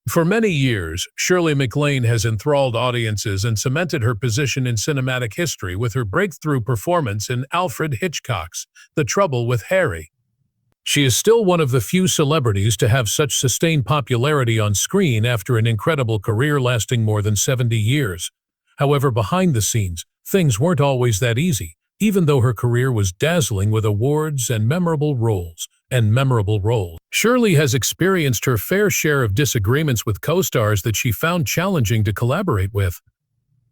For many years, Shirley MacLaine has enthralled audiences and cemented her position in cinematic history with her breakthrough performance in Alfred Hitchcock's The Trouble with Harry. She is still one of the few celebrities to have such sustained popularity on screen after an incredible career lasting more than 70 years. However, behind the scenes, things weren't always that easy, even though her career was dazzling with awards and memorable roles. Shirley has experienced her fair share of disagreements with co-stars that she found challenging to collaborate with.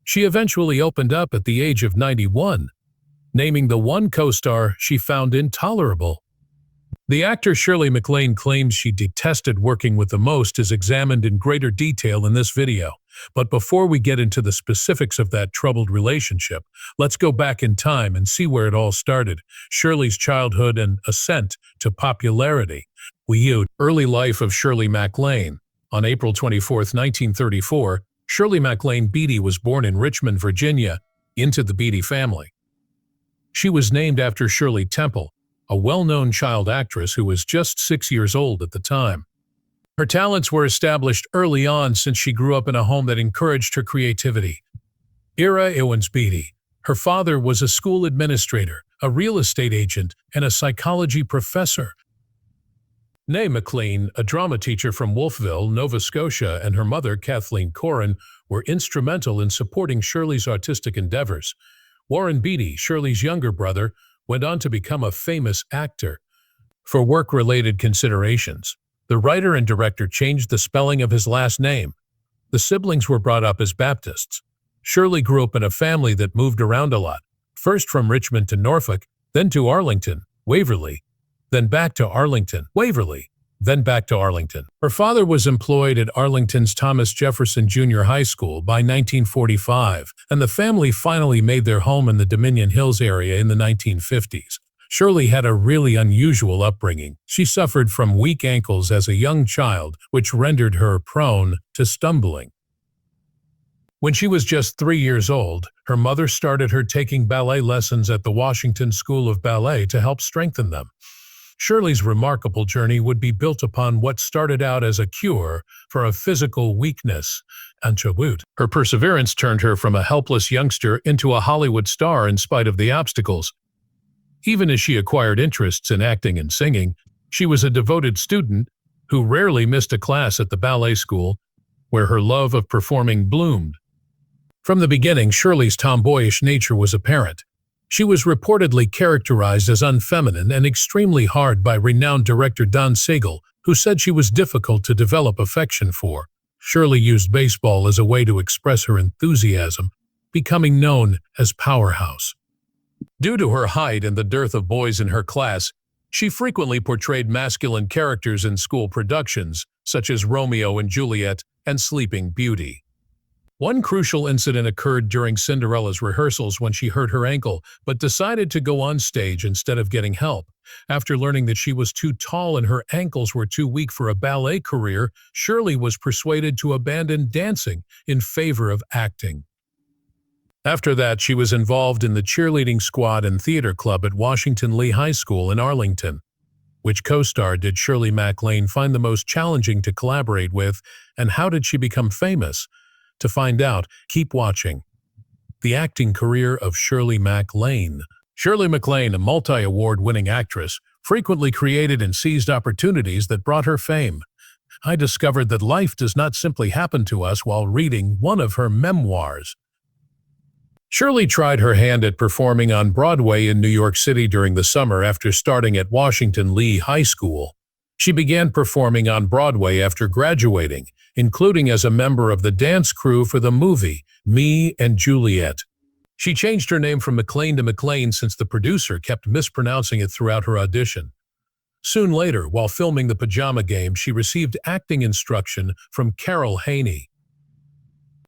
She eventually opened up at the age of 91, naming the one co-star she found intolerable. The actor Shirley MacLaine claims she detested working with the most is examined in greater detail in this video. But before we get into the specifics of that troubled relationship, let's go back in time and see where it all started, Shirley's childhood and ascent to popularity. Early life of Shirley MacLaine. On April 24, 1934, Shirley MacLaine Beatty was born in Richmond, Virginia, into the Beatty family. She was named after Shirley Temple, a well-known child actress who was just 6 years old at the time. Her talents were established early on since she grew up in a home that encouraged her creativity. Ira Owens Beatty. Her father was a school administrator, a real estate agent, and a psychology professor. Née MacLaine, a drama teacher from Wolfville, Nova Scotia, and her mother, Kathleen Corrin, were instrumental in supporting Shirley's artistic endeavors. Warren Beatty, Shirley's younger brother, went on to become a famous actor. For work-related considerations, the writer and director changed the spelling of his last name. The siblings were brought up as Baptists. Shirley grew up in a family that moved around a lot, first from Richmond to Norfolk, then to Arlington, Waverly, then back to Arlington, Waverly, then back to Arlington. Her father was employed at Arlington's Thomas Jefferson Junior High School by 1945, and the family finally made their home in the Dominion Hills area in the 1950s. Shirley had a really unusual upbringing. She suffered from weak ankles as a young child, which rendered her prone to stumbling. When she was just 3 years old, her mother started her taking ballet lessons at the Washington School of Ballet to help strengthen them. Shirley's remarkable journey would be built upon what started out as a cure for a physical weakness, Untold. Her perseverance turned her from a helpless youngster into a Hollywood star in spite of the obstacles. Even as she acquired interests in acting and singing, she was a devoted student who rarely missed a class at the ballet school, where her love of performing bloomed. From the beginning, Shirley's tomboyish nature was apparent. She was reportedly characterized as unfeminine and extremely hard by renowned director Don Siegel, who said she was difficult to develop affection for. Shirley used baseball as a way to express her enthusiasm, becoming known as Powerhouse. Due to her height and the dearth of boys in her class, she frequently portrayed masculine characters in school productions, such as Romeo and Juliet and Sleeping Beauty. One crucial incident occurred during Cinderella's rehearsals when she hurt her ankle, but decided to go on stage instead of getting help. After learning that she was too tall and her ankles were too weak for a ballet career, Shirley was persuaded to abandon dancing in favor of acting. After that, she was involved in the cheerleading squad and theater club at Washington Lee High School in Arlington. Which co-star did Shirley MacLaine find the most challenging to collaborate with, and how did she become famous? To find out, keep watching. The acting career of Shirley MacLaine. Shirley MacLaine, a multi-award-winning actress, frequently created and seized opportunities that brought her fame. I discovered that life does not simply happen to us while reading one of her memoirs. Shirley tried her hand at performing on Broadway in New York City during the summer after starting at Washington Lee High School. She began performing on Broadway after graduating, including as a member of the dance crew for the movie Me and Juliet. She changed her name from MacLaine to MacLaine since the producer kept mispronouncing it throughout her audition. Soon later, while filming The Pajama Game, she received acting instruction from Carol Haney.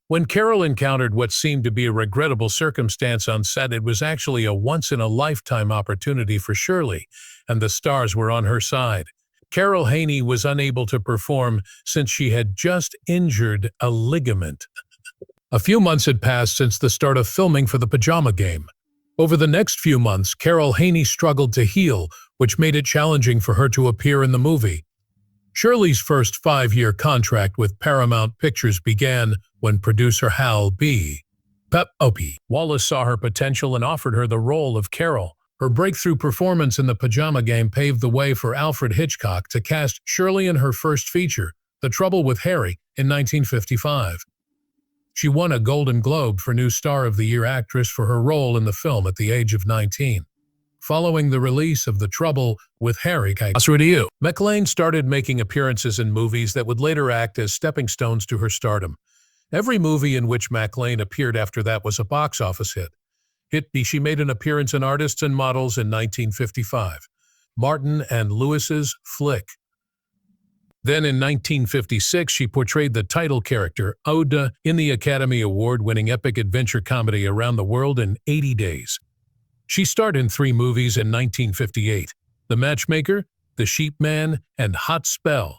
When Carol encountered what seemed to be a regrettable circumstance on set, it was actually a once-in-a-lifetime opportunity for Shirley, and the stars were on her side. Carol Haney was unable to perform since she had just injured a ligament. A few months had passed since the start of filming for The Pajama Game. Over the next few months, Carol Haney struggled to heal, which made it challenging for her to appear in the movie. Shirley's first 5-year contract with Paramount Pictures began when producer Hal B. Wallace saw her potential and offered her the role of Carol. Her breakthrough performance in The Pajama Game paved the way for Alfred Hitchcock to cast Shirley in her first feature, The Trouble with Harry, in 1955. She won a Golden Globe for New Star of the Year actress for her role in the film at the age of 19. Following the release of The Trouble with Harry, MacLaine started making appearances in movies that would later act as stepping stones to her stardom. Every movie in which MacLaine appeared after that was a box office hit. She made an appearance in Artists and Models in 1955, Martin and Lewis's Flick. Then in 1956, she portrayed the title character, Oda, in the Academy Award-winning epic adventure comedy Around the World in 80 Days. She starred in 3 movies in 1958, The Matchmaker, The Sheep Man, and Hot Spell.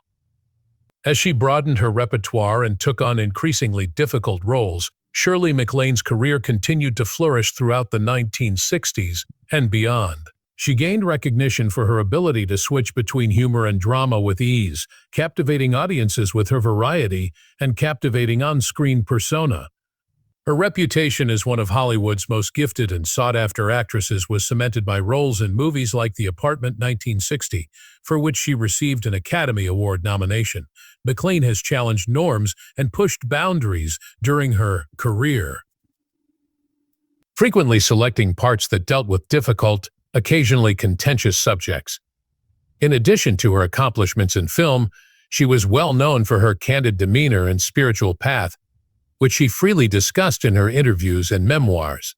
As she broadened her repertoire and took on increasingly difficult roles, Shirley MacLaine's career continued to flourish throughout the 1960s and beyond. She gained recognition for her ability to switch between humor and drama with ease, captivating audiences with her variety and captivating on-screen persona. Her reputation as one of Hollywood's most gifted and sought-after actresses was cemented by roles in movies like The Apartment 1960, for which she received an Academy Award nomination. MacLaine has challenged norms and pushed boundaries during her career, frequently selecting parts that dealt with difficult, occasionally contentious subjects. In addition to her accomplishments in film, she was well known for her candid demeanor and spiritual path, which she freely discussed in her interviews and memoirs.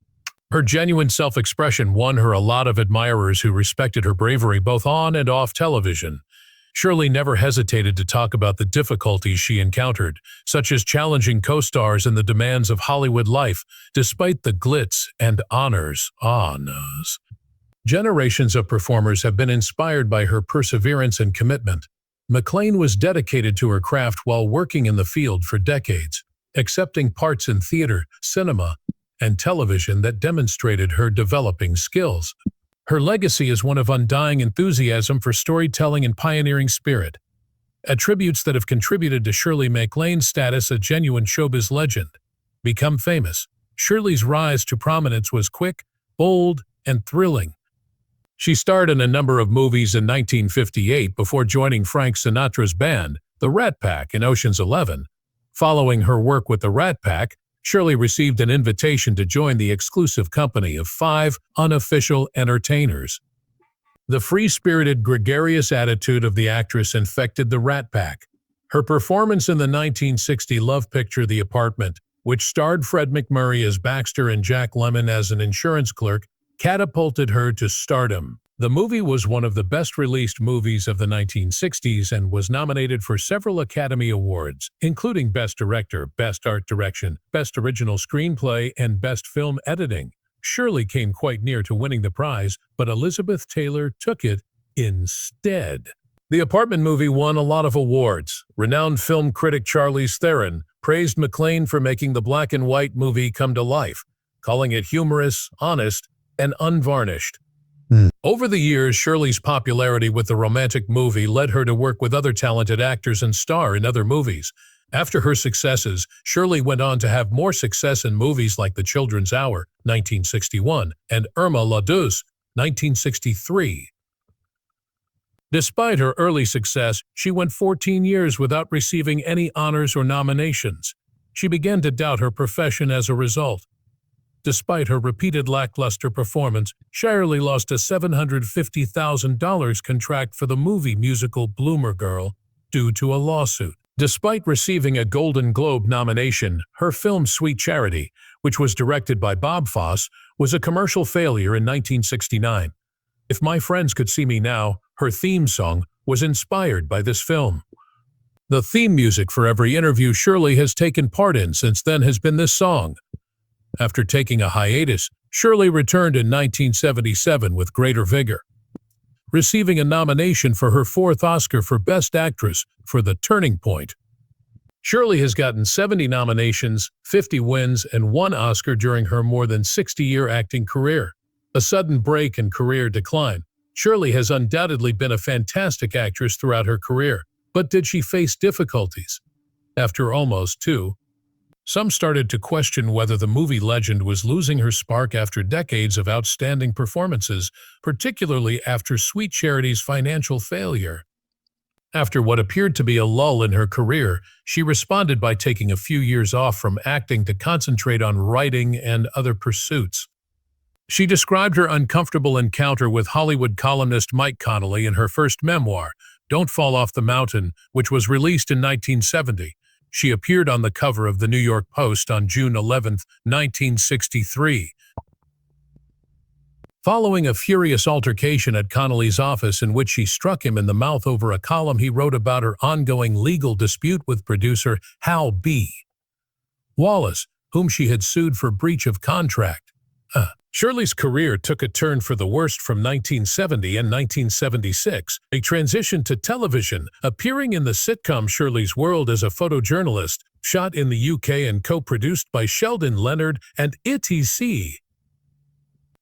Her genuine self-expression won her a lot of admirers who respected her bravery both on and off television. Shirley never hesitated to talk about the difficulties she encountered, such as challenging co-stars and the demands of Hollywood life, despite the glitz and honors. Generations of performers have been inspired by her perseverance and commitment. MacLaine was dedicated to her craft while working in the field for decades, accepting parts in theater, cinema, and television that demonstrated her developing skills. Her legacy is one of undying enthusiasm for storytelling and pioneering spirit, attributes that have contributed to Shirley MacLaine's status as a genuine showbiz legend. Become famous, Shirley's rise to prominence was quick, bold, and thrilling. She starred in a number of movies in 1958 before joining Frank Sinatra's band, the Rat Pack, in Ocean's 11. Following her work with the Rat Pack, Shirley received an invitation to join the exclusive company of 5 unofficial entertainers. The free-spirited, gregarious attitude of the actress infected the Rat Pack. Her performance in the 1960 love picture The Apartment, which starred Fred MacMurray as Baxter and Jack Lemmon as an insurance clerk, catapulted her to stardom. The movie was one of the best-released movies of the 1960s and was nominated for several Academy Awards, including Best Director, Best Art Direction, Best Original Screenplay, and Best Film Editing. Shirley came quite near to winning the prize, but Elizabeth Taylor took it instead. The Apartment movie won a lot of awards. Renowned film critic Charlize Theron praised MacLaine for making the black-and-white movie come to life, calling it humorous, honest, and unvarnished. Over the years, Shirley's popularity with the romantic movie led her to work with other talented actors and star in other movies. After her successes, Shirley went on to have more success in movies like The Children's Hour, 1961, and Irma la Douce, 1963. Despite her early success, she went 14 years without receiving any honors or nominations. She began to doubt her profession as a result. Despite her repeated lackluster performance, Shirley lost a $750,000 contract for the movie musical Bloomer Girl due to a lawsuit. Despite receiving a Golden Globe nomination, her film Sweet Charity, which was directed by Bob Fosse, was a commercial failure in 1969. If My Friends Could See Me Now, her theme song, was inspired by this film. The theme music for every interview Shirley has taken part in since then has been this song. After taking a hiatus, Shirley returned in 1977 with greater vigor, receiving a nomination for her 4th Oscar for Best Actress for The Turning Point. Shirley has gotten 70 nominations, 50 wins, and 1 Oscar during her more than 60-year acting career. A sudden break and career decline, Shirley has undoubtedly been a fantastic actress throughout her career. But did she face difficulties? After almost two, some started to question whether the movie legend was losing her spark after decades of outstanding performances, particularly after Sweet Charity's financial failure. After what appeared to be a lull in her career, she responded by taking a few years off from acting to concentrate on writing and other pursuits. She described her uncomfortable encounter with Hollywood columnist Mike Connolly in her first memoir, Don't Fall Off the Mountain, which was released in 1970. She appeared on the cover of the New York Post on June 11, 1963. Following a furious altercation at Connolly's office in which she struck him in the mouth over a column he wrote about her ongoing legal dispute with producer Hal B. Wallace, whom she had sued for breach of contract. Shirley's career took a turn for the worst from 1970 and 1976, a transition to television, appearing in the sitcom Shirley's World as a photojournalist, shot in the UK and co-produced by Sheldon Leonard and etc.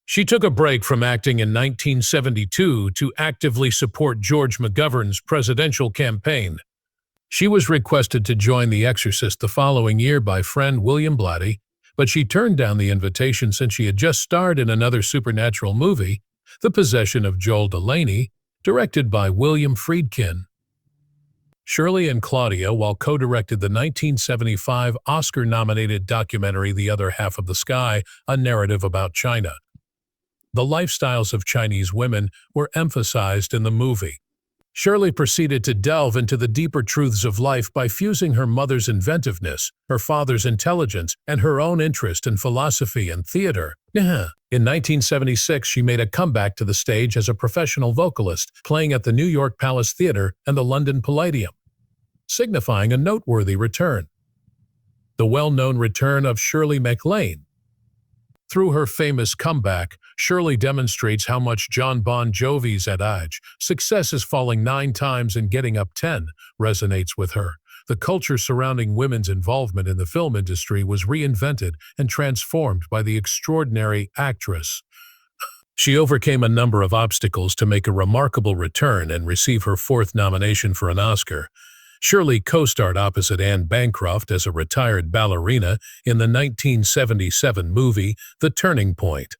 She took a break from acting in 1972 to actively support George McGovern's presidential campaign. She was requested to join The Exorcist the following year by friend William Blatty, but she turned down the invitation since she had just starred in another supernatural movie, The Possession of Joel Delaney, directed by William Friedkin. Shirley and Claudia, while co-directed the 1975 Oscar-nominated documentary The Other Half of the Sky, a narrative about China. The lifestyles of Chinese women were emphasized in the movie. Shirley proceeded to delve into the deeper truths of life by fusing her mother's inventiveness, her father's intelligence, and her own interest in philosophy and theater. In 1976, she made a comeback to the stage as a professional vocalist, playing at the New York Palace Theatre and the London Palladium, signifying a noteworthy return. The well-known return of Shirley MacLaine. Through her famous comeback, Shirley demonstrates how much John Bon Jovi's adage, "Success is falling 9 times and getting up 10, resonates with her. The culture surrounding women's involvement in the film industry was reinvented and transformed by the extraordinary actress. She overcame a number of obstacles to make a remarkable return and receive her 4th nomination for an Oscar. Shirley co-starred opposite Anne Bancroft as a retired ballerina in the 1977 movie The Turning Point.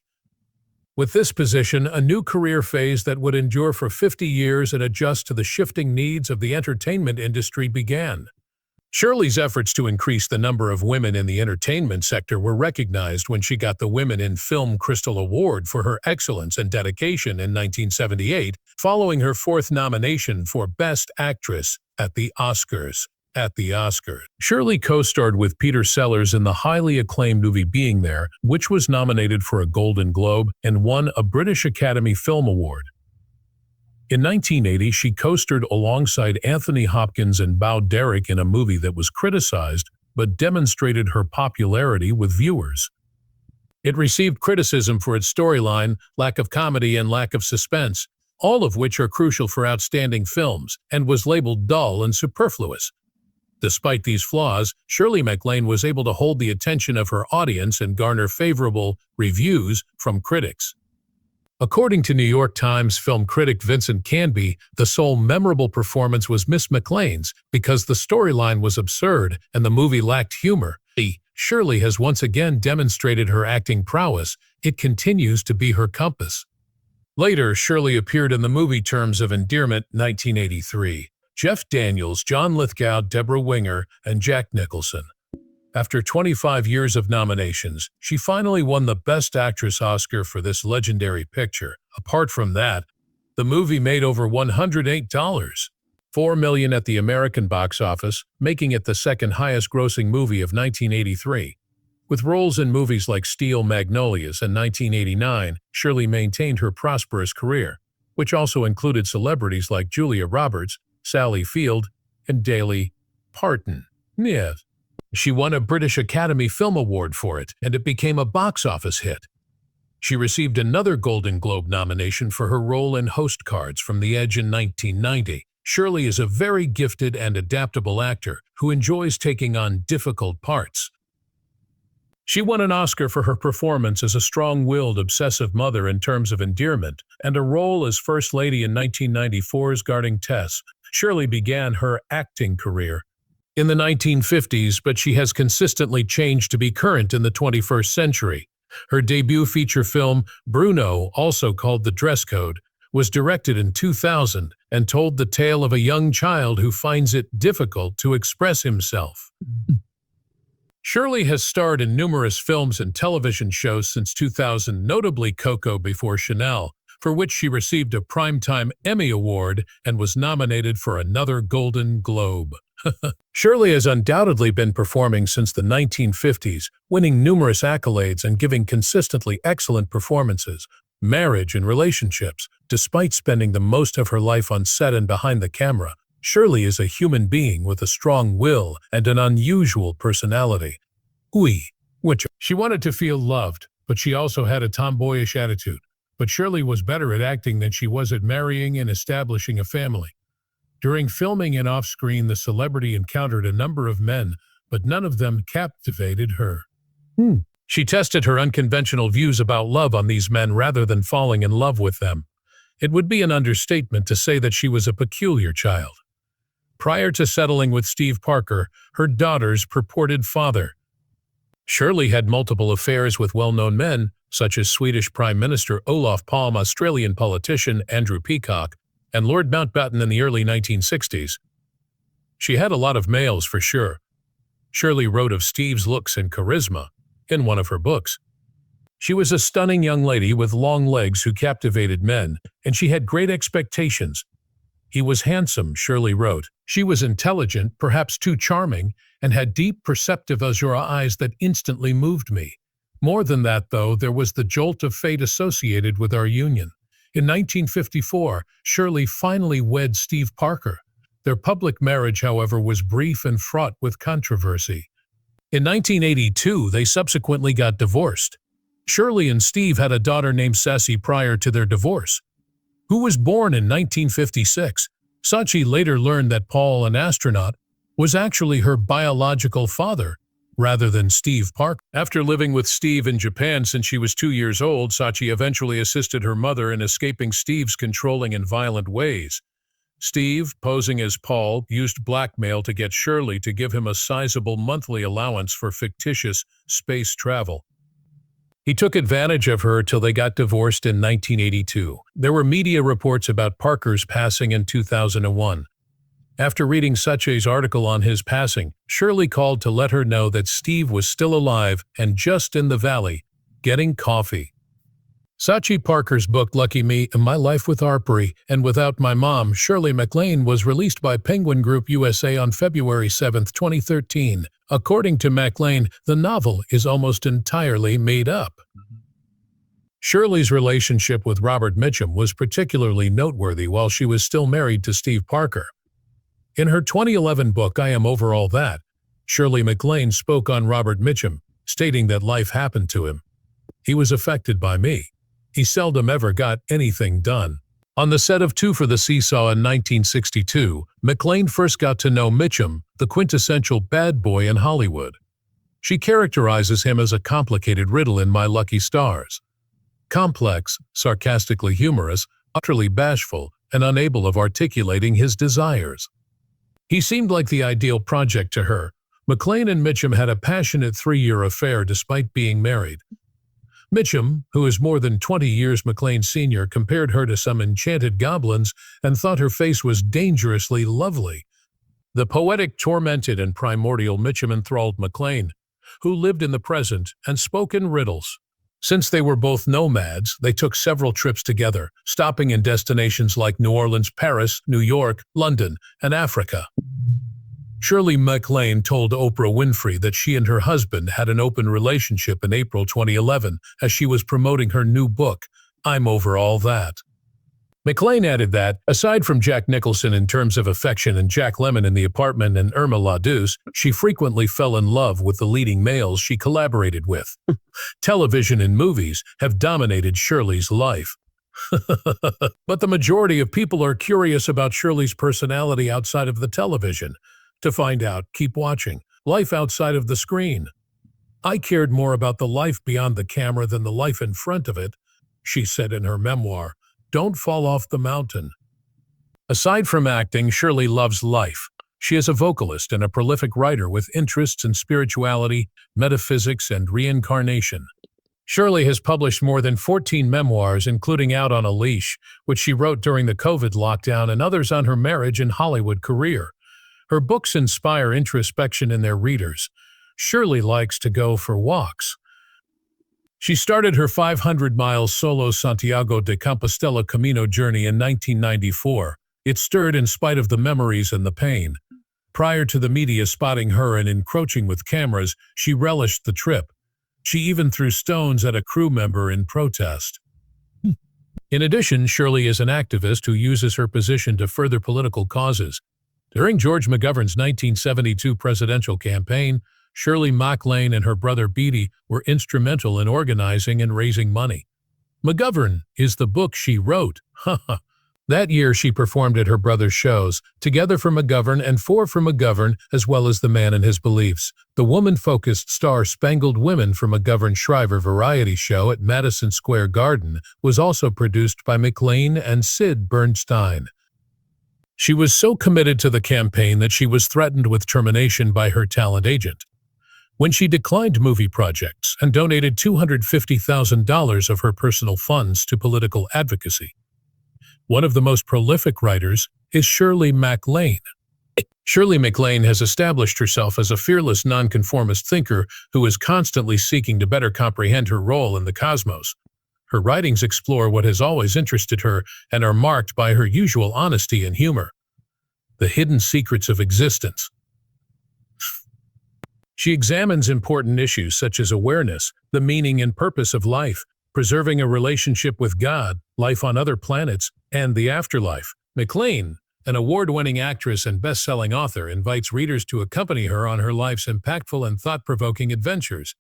With this position, a new career phase that would endure for 50 years and adjust to the shifting needs of the entertainment industry began. Shirley's efforts to increase the number of women in the entertainment sector were recognized when she got the Women in Film Crystal Award for her excellence and dedication in 1978, following her 4th nomination for Best Actress at the Oscars. Shirley co-starred with Peter Sellers in the highly acclaimed movie Being There, which was nominated for a Golden Globe and won a British Academy Film Award. In 1980, she co-starred alongside Anthony Hopkins and Bo Derek in a movie that was criticized but demonstrated her popularity with viewers. It received criticism for its storyline, lack of comedy, and lack of suspense, all of which are crucial for outstanding films, and was labeled dull and superfluous. Despite these flaws, Shirley MacLaine was able to hold the attention of her audience and garner favorable reviews from critics. According to New York Times film critic Vincent Canby, the sole memorable performance was Miss MacLaine's because the storyline was absurd and the movie lacked humor. Shirley has once again demonstrated her acting prowess. It continues to be her compass. Later, Shirley appeared in the movie Terms of Endearment, 1983. Jeff Daniels, John Lithgow, Deborah Winger, and Jack Nicholson. After 25 years of nominations, she finally won the Best Actress Oscar for this legendary picture. Apart from that, the movie made over $108.4 million at the American box office, making it the second highest-grossing movie of 1983. With roles in movies like Steel Magnolias in 1989, Shirley maintained her prosperous career, which also included celebrities like Julia Roberts, Sally Field, and Dolly Parton. She won a British Academy Film Award for it, and it became a box office hit. She received another Golden Globe nomination for her role in Host Cards from The Edge in 1990. Shirley is a very gifted and adaptable actor who enjoys taking on difficult parts. She won an Oscar for her performance as a strong-willed, obsessive mother in Terms of Endearment, and a role as First Lady in 1994's Guarding Tess. Shirley began her acting career in the 1950s, but she has consistently changed to be current in the 21st century. Her debut feature film, Bruno, also called The Dress Code, was directed in 2000 and told the tale of a young child who finds it difficult to express himself. Shirley has starred in numerous films and television shows since 2000, notably Coco Before Chanel, for which she received a Primetime Emmy Award and was nominated for another Golden Globe. Shirley has undoubtedly been performing since the 1950s, winning numerous accolades and giving consistently excellent performances, marriage and relationships. Despite spending the most of her life on set and behind the camera, Shirley is a human being with a strong will and an unusual personality. She wanted to feel loved, but she also had a tomboyish attitude. But Shirley was better at acting than she was at marrying and establishing a family. During filming and off-screen, the celebrity encountered a number of men, but none of them captivated her. She tested her unconventional views about love on these men rather than falling in love with them. It would be an understatement to say that she was a peculiar child. Prior to settling with Steve Parker, her daughter's purported father, Shirley had multiple affairs with well-known men, such as Swedish Prime Minister Olof Palme, Australian politician Andrew Peacock, and Lord Mountbatten in the early 1960s. She had a lot of males for sure. Shirley wrote of Steve's looks and charisma in one of her books. She was a stunning young lady with long legs who captivated men, and she had great expectations. He was handsome, Shirley wrote. She was intelligent, perhaps too charming, and had deep, perceptive azure eyes that instantly moved me. More than that, though, there was the jolt of fate associated with our union. In 1954, Shirley finally wed Steve Parker. Their public marriage, however, was brief and fraught with controversy. In 1982, they subsequently got divorced. Shirley and Steve had a daughter named Sachi prior to their divorce, who was born in 1956. Sachi later learned that Paul, an astronaut, was actually her biological father, rather than Steve Parker. After living with Steve in Japan since she was 2 years old, Sachi eventually assisted her mother in escaping Steve's controlling and violent ways. Steve, posing as Paul, used blackmail to get Shirley to give him a sizable monthly allowance for fictitious space travel. He took advantage of her till they got divorced in 1982. There were media reports about Parker's passing in 2001. After reading Sachi's article on his passing, Shirley called to let her know that Steve was still alive and just in the valley, getting coffee. Sachi Parker's book Lucky Me, My Life with Arpery and Without My Mom, Shirley MacLaine, was released by Penguin Group USA on February 7, 2013. According to MacLaine, the novel is almost entirely made up. Shirley's relationship with Robert Mitchum was particularly noteworthy while she was still married to Steve Parker. In her 2011 book, I Am Over All That, Shirley MacLaine spoke on Robert Mitchum, stating that life happened to him. He was affected by me. He seldom ever got anything done. On the set of Two for the Seesaw in 1962, MacLaine first got to know Mitchum, the quintessential bad boy in Hollywood. She characterizes him as a complicated riddle in My Lucky Stars. Complex, sarcastically humorous, utterly bashful, and unable of articulating his desires. He seemed like the ideal project to her. MacLaine and Mitchum had a passionate 3-year affair despite being married. Mitchum, who is more than 20 years MacLaine's senior, compared her to some enchanted goblins and thought her face was dangerously lovely. The poetic, tormented, and primordial Mitchum enthralled MacLaine, who lived in the present and spoke in riddles. Since they were both nomads, they took several trips together, stopping in destinations like New Orleans, Paris, New York, London, and Africa. Shirley MacLaine told Oprah Winfrey that she and her husband had an open relationship in April 2011 as she was promoting her new book, I'm Over All That. MacLaine added that, aside from Jack Nicholson in Terms of Affection and Jack Lemmon in The Apartment and Irma La Douce, she frequently fell in love with the leading males she collaborated with. Television and movies have dominated Shirley's life. But the majority of people are curious about Shirley's personality outside of the television. To find out, keep watching Life Outside of the Screen. I cared more about the life beyond the camera than the life in front of it, she said in her memoir, Don't Fall Off the Mountain. Aside from acting, Shirley loves life. She is a vocalist and a prolific writer with interests in spirituality, metaphysics, and reincarnation. Shirley has published more than 14 memoirs, including Out on a Leash, which she wrote during the COVID lockdown, and others on her marriage and Hollywood career. Her books inspire introspection in their readers. Shirley likes to go for walks. She started her 500-mile solo Santiago de Compostela Camino journey in 1994. It stirred in spite of the memories and the pain. Prior to the media spotting her and encroaching with cameras, she relished the trip. She even threw stones at a crew member in protest. In addition, Shirley is an activist who uses her position to further political causes. During George McGovern's 1972 presidential campaign, Shirley MacLaine and her brother Beatty were instrumental in organizing and raising money. McGovern is the book she wrote. That year, she performed at her brother's shows, Together for McGovern and For McGovern, as well as The Man and His Beliefs. The woman-focused Star-Spangled Women for McGovern-Shriver variety show at Madison Square Garden was also produced by MacLaine and Sid Bernstein. She was so committed to the campaign that she was threatened with termination by her talent agent. When she declined movie projects and donated $250,000 of her personal funds to political advocacy. One of the most prolific writers is Shirley MacLaine. Shirley MacLaine has established herself as a fearless nonconformist thinker who is constantly seeking to better comprehend her role in the cosmos. Her writings explore what has always interested her and are marked by her usual honesty and humor. The hidden secrets of existence. She examines important issues such as awareness, the meaning and purpose of life, preserving a relationship with God, life on other planets, and the afterlife. MacLaine, an award-winning actress and best-selling author, invites readers to accompany her on her life's impactful and thought-provoking adventures.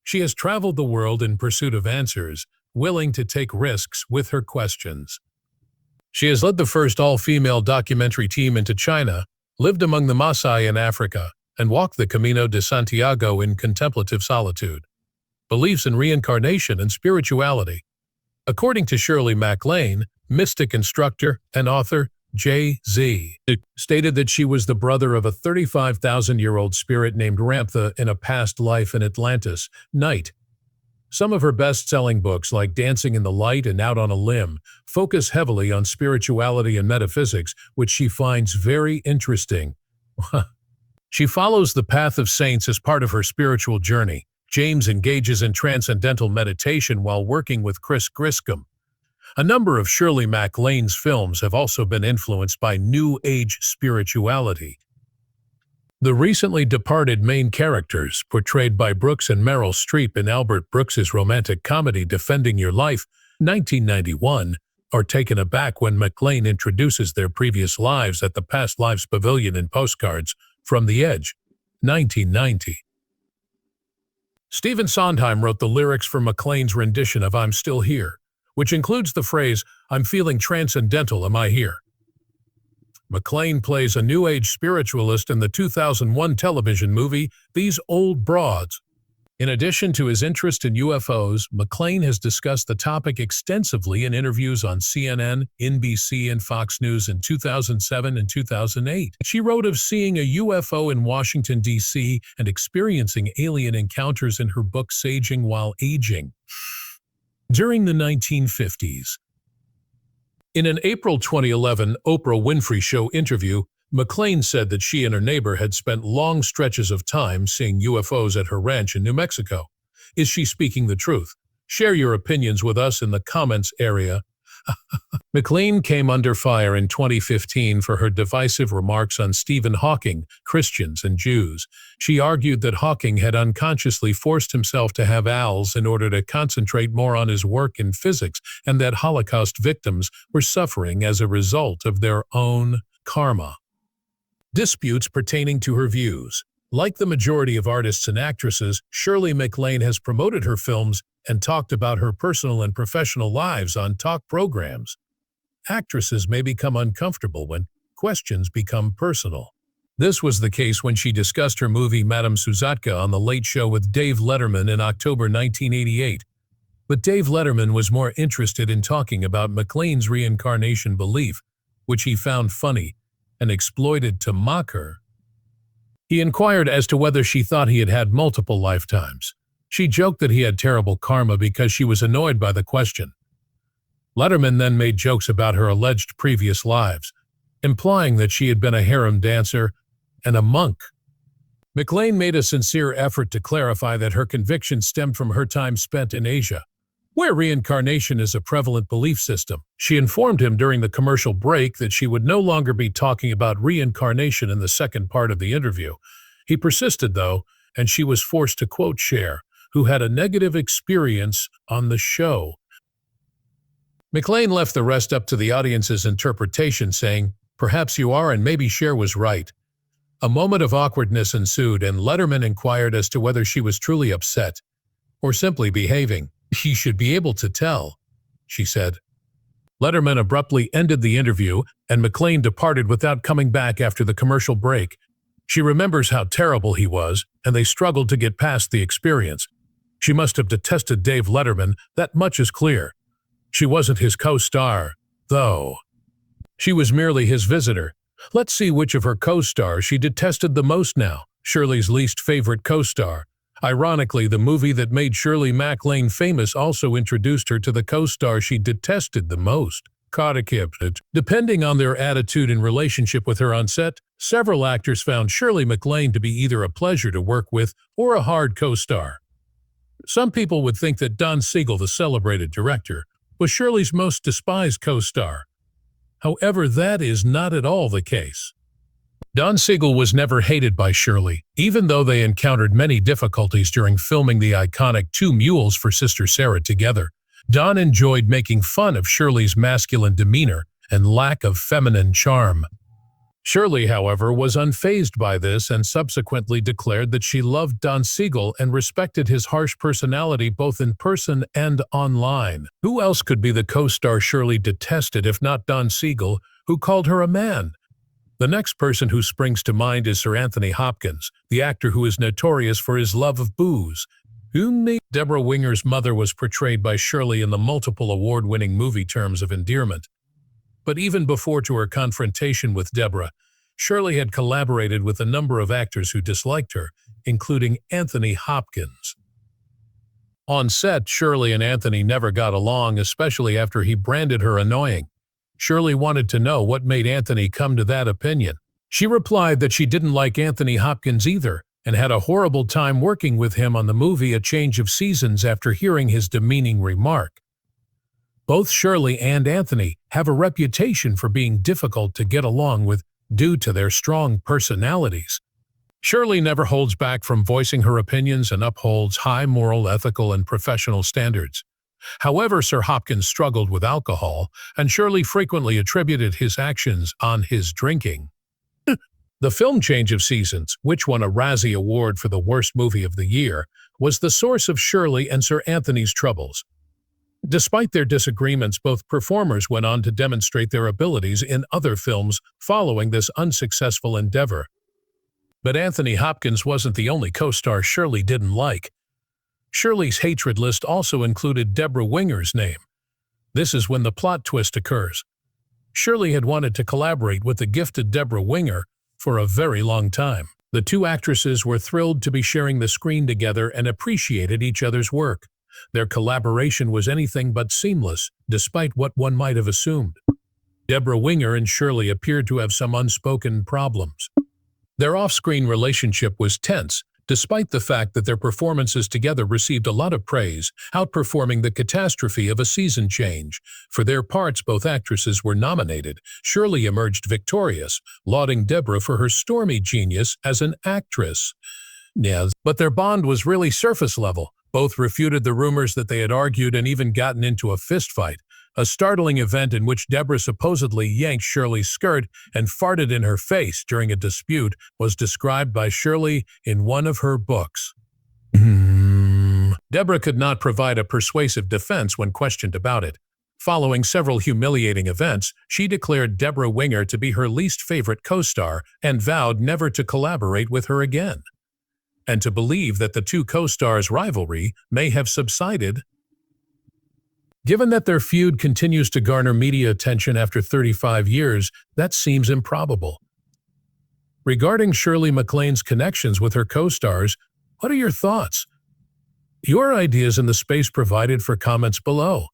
She has traveled the world in pursuit of answers, willing to take risks with her questions. She has led the first all-female documentary team into China, lived among the Maasai in Africa, and walked the Camino de Santiago in contemplative solitude. Believes in reincarnation and spirituality. According to Shirley MacLaine, mystic instructor and author J.Z. stated that she was the brother of a 35,000-year-old spirit named Ramtha in a past life in Atlantis, Night. Some of her best-selling books, like Dancing in the Light and Out on a Limb, focus heavily on spirituality and metaphysics, which she finds very interesting. She follows the path of saints as part of her spiritual journey. James engages in transcendental meditation while working with Chris Griscom. A number of Shirley MacLaine's films have also been influenced by New Age spirituality. The recently departed main characters, portrayed by Brooks and Meryl Streep in Albert Brooks's romantic comedy Defending Your Life, 1991, are taken aback when MacLaine introduces their previous lives at the Past Lives Pavilion in Postcards from the Edge, 1990. Stephen Sondheim wrote the lyrics for MacLaine's rendition of I'm Still Here, which includes the phrase, I'm feeling transcendental, am I here? MacLaine plays a New Age spiritualist in the 2001 television movie These Old Broads. In addition to his interest in UFOs, MacLaine has discussed the topic extensively in interviews on CNN, NBC, and Fox News in 2007 and 2008. She wrote of seeing a UFO in Washington, D.C. and experiencing alien encounters in her book Saging While Aging. During the 1950s. In an April 2011 Oprah Winfrey Show interview, MacLaine said that she and her neighbor had spent long stretches of time seeing UFOs at her ranch in New Mexico. Is she speaking the truth? Share your opinions with us in the comments area. MacLaine came under fire in 2015 for her divisive remarks on Stephen Hawking, Christians, and Jews. She argued that Hawking had unconsciously forced himself to have ALS in order to concentrate more on his work in physics, and that Holocaust victims were suffering as a result of their own karma. Disputes pertaining to her views. Like the majority of artists and actresses, Shirley MacLaine has promoted her films and talked about her personal and professional lives on talk programs. Actresses may become uncomfortable when questions become personal. This was the case when she discussed her movie Madame Suzatka on The Late Show with Dave Letterman in October 1988. But Dave Letterman was more interested in talking about MacLaine's reincarnation belief. which he found funny and exploited to mock her. He inquired as to whether she thought he had had multiple lifetimes. She joked that he had terrible karma because she was annoyed by the question. Letterman then made jokes about her alleged previous lives, implying that she had been a harem dancer and a monk. MacLaine made a sincere effort to clarify that her conviction stemmed from her time spent in Asia, where reincarnation is a prevalent belief system. She informed him during the commercial break that she would no longer be talking about reincarnation in the second part of the interview. He persisted, though, and she was forced to quote Cher, who had a negative experience on the show. MacLaine left the rest up to the audience's interpretation, saying, "Perhaps you are, and maybe Cher was right." A moment of awkwardness ensued, and Letterman inquired as to whether she was truly upset or simply behaving. "He should be able to tell," she said. Letterman abruptly ended the interview, and MacLaine departed without coming back after the commercial break. She remembers how terrible he was, and they struggled to get past the experience. She must have detested Dave Letterman, that much is clear. She wasn't his co-star, though. She was merely his visitor. Let's see which of her co-stars she detested the most now. Shirley's least favorite co-star. Ironically, the movie that made Shirley MacLaine famous also introduced her to the co-star she detested the most. Depending on their attitude and relationship with her on set, several actors found Shirley MacLaine to be either a pleasure to work with or a hard co-star. Some people would think that Don Siegel, the celebrated director, was Shirley's most despised co-star. However, that is not at all the case. Don Siegel was never hated by Shirley, even though they encountered many difficulties during filming the iconic Two Mules for Sister Sarah together. Don enjoyed making fun of Shirley's masculine demeanor and lack of feminine charm. Shirley, however, was unfazed by this and subsequently declared that she loved Don Siegel and respected his harsh personality both in person and online. Who else could be the co-star Shirley detested if not Don Siegel, who called her a man? The next person who springs to mind is Sir Anthony Hopkins, the actor who is notorious for his love of booze. Deborah Winger's mother was portrayed by Shirley in the multiple award-winning movie Terms of Endearment. But even before to her confrontation with Deborah, Shirley had collaborated with a number of actors who disliked her, including Anthony Hopkins. On set, Shirley and Anthony never got along, especially after he branded her annoying. Shirley wanted to know what made Anthony come to that opinion. She replied that she didn't like Anthony Hopkins either, and had a horrible time working with him on the movie A Change of Seasons after hearing his demeaning remark. Both Shirley and Anthony have a reputation for being difficult to get along with due to their strong personalities. Shirley never holds back from voicing her opinions and upholds high moral, ethical, and professional standards. However, Sir Hopkins struggled with alcohol, and Shirley frequently attributed his actions on his drinking. The film Change of Seasons, which won a Razzie Award for the worst movie of the year, was the source of Shirley and Sir Anthony's troubles. Despite their disagreements, both performers went on to demonstrate their abilities in other films following this unsuccessful endeavor. But Anthony Hopkins wasn't the only co-star Shirley didn't like. Shirley's hatred list also included Deborah Winger's name. This is when the plot twist occurs. Shirley had wanted to collaborate with the gifted Deborah Winger for a very long time. The two actresses were thrilled to be sharing the screen together and appreciated each other's work. Their collaboration was anything but seamless, despite what one might have assumed. Deborah Winger and Shirley appeared to have some unspoken problems. Their off-screen relationship was tense, despite the fact that their performances together received a lot of praise, outperforming the catastrophe of A Season Change. For their parts, both actresses were nominated. Shirley emerged victorious, lauding Deborah for her stormy genius as an actress. Yes, but their bond was really surface level. Both refuted the rumors that they had argued and even gotten into a fistfight. A startling event in which Deborah supposedly yanked Shirley's skirt and farted in her face during a dispute was described by Shirley in one of her books. Deborah could not provide a persuasive defense when questioned about it. Following several humiliating events, she declared Deborah Winger to be her least favorite co-star and vowed never to collaborate with her again, and to believe that the two co-stars' rivalry may have subsided Given that their feud continues to garner media attention after 35 years, that seems improbable. Regarding Shirley MacLaine's connections with her co-stars, what are your thoughts? Your ideas in the space provided for comments below.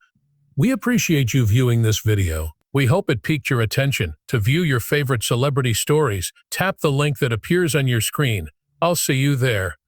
We appreciate you viewing this video. We hope it piqued your attention. To view your favorite celebrity stories, tap the link that appears on your screen. I'll see you there.